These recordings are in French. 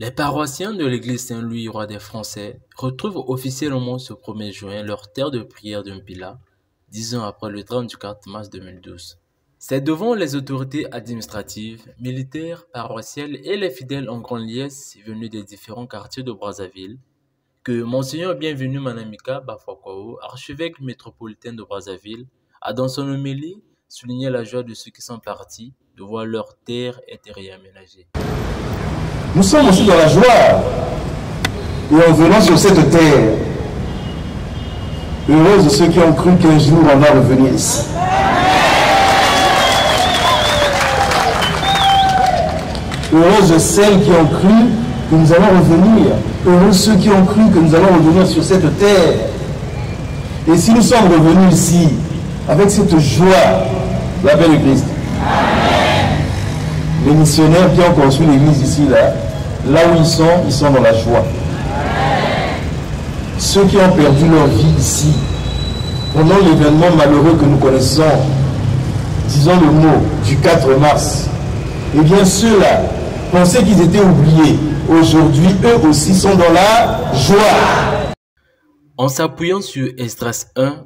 Les paroissiens de l'église Saint-Louis Roi des Français retrouvent officiellement ce 1er juin leur terre de prière de Mpila, 10 ans après le drame du 4 mars 2012. C'est devant les autorités administratives, militaires, paroissiales et les fidèles en grande liesse venus des différents quartiers de Brazzaville que Monseigneur Bienvenu Manamika Bafokwao, archevêque métropolitain de Brazzaville, a dans son homélie souligné la joie de ceux qui sont partis de voir leur terre être réaménagée. Nous sommes aussi dans la joie et en venant sur cette terre, heureux de ceux qui ont cru qu'un jour on va revenir ici. Heureux de celles qui ont cru que nous allons revenir. Heureux ceux qui ont cru que nous allons revenir sur cette terre. Et si nous sommes revenus ici avec cette joie, la belle Christ. Les missionnaires qui ont construit l'église ici, là où ils sont dans la joie. Ceux qui ont perdu leur vie ici, pendant l'événement malheureux que nous connaissons, disons le mot, du 4 mars, eh bien ceux-là pensaient qu'ils étaient oubliés. Aujourd'hui, eux aussi sont dans la joie. En s'appuyant sur Esdras 1,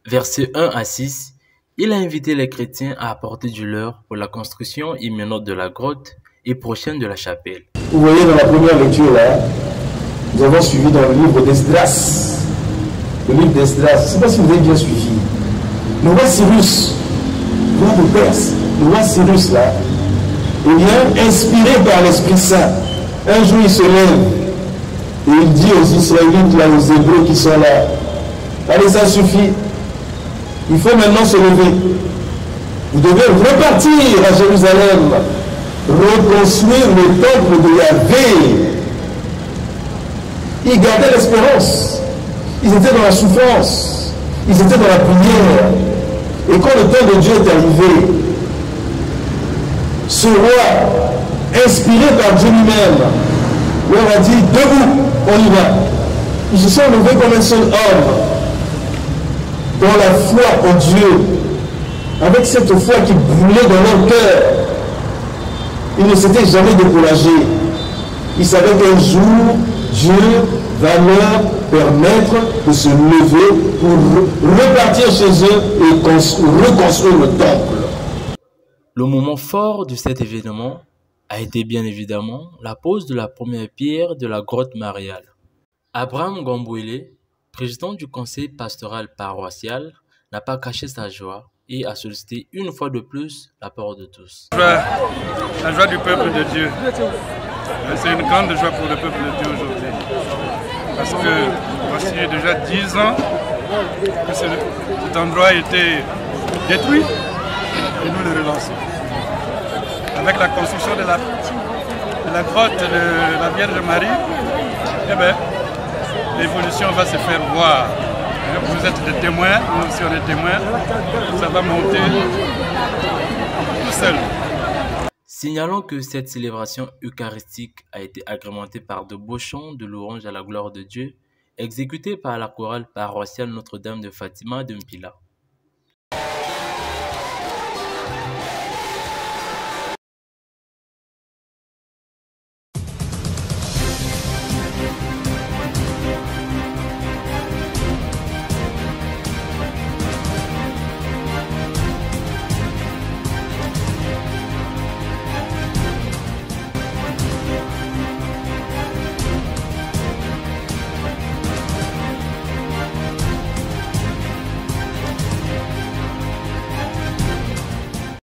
versets 1 à 6, il a invité les chrétiens à apporter du leur pour la construction imminente de la grotte et prochaine de la chapelle. Vous voyez dans la première lecture là, nous avons suivi dans le livre d'Esdras. Le livre d'Esdras, je ne sais pas si vous avez bien suivi. Le roi Cyrus, roi de Perse, le roi Cyrus là, eh bien, inspiré par l'Esprit Saint, un jour il se lève et il dit aux Israélites, là, aux Hébreux qui sont là, allez, ça suffit. Il faut maintenant se lever. Vous devez repartir à Jérusalem, reconstruire le temple de Yahvé. Ils gardaient l'espérance. Ils étaient dans la souffrance. Ils étaient dans la prière. Et quand le temps de Dieu est arrivé, ce roi, inspiré par Dieu lui-même, leur a dit, debout, on y va. Ils se sont levés comme un seul homme, dans la foi en Dieu, avec cette foi qui brûlait dans leur cœur. Ils ne s'étaient jamais découragés. Ils savaient qu'un jour, Dieu va leur permettre de se lever pour repartir chez eux et reconstruire le temple. Le moment fort de cet événement a été bien évidemment la pose de la première pierre de la grotte mariale. Abraham Gambouele, président du conseil pastoral paroissial, n'a pas caché sa joie et a sollicité une fois de plus la part de tous. La joie du peuple de Dieu. C'est une grande joie pour le peuple de Dieu aujourd'hui. Parce que voici déjà 10 ans que cet endroit a été détruit et nous le relançons. Avec la construction de la grotte de la Vierge Marie, eh bien, l'évolution va se faire voir. Vous êtes des témoins, nous aussi on est témoins. Ça va monter tout seul. Signalons que cette célébration eucharistique a été agrémentée par de beaux chants de louange à la gloire de Dieu, exécutés par la chorale paroissiale Notre-Dame de Fatima de Mpila.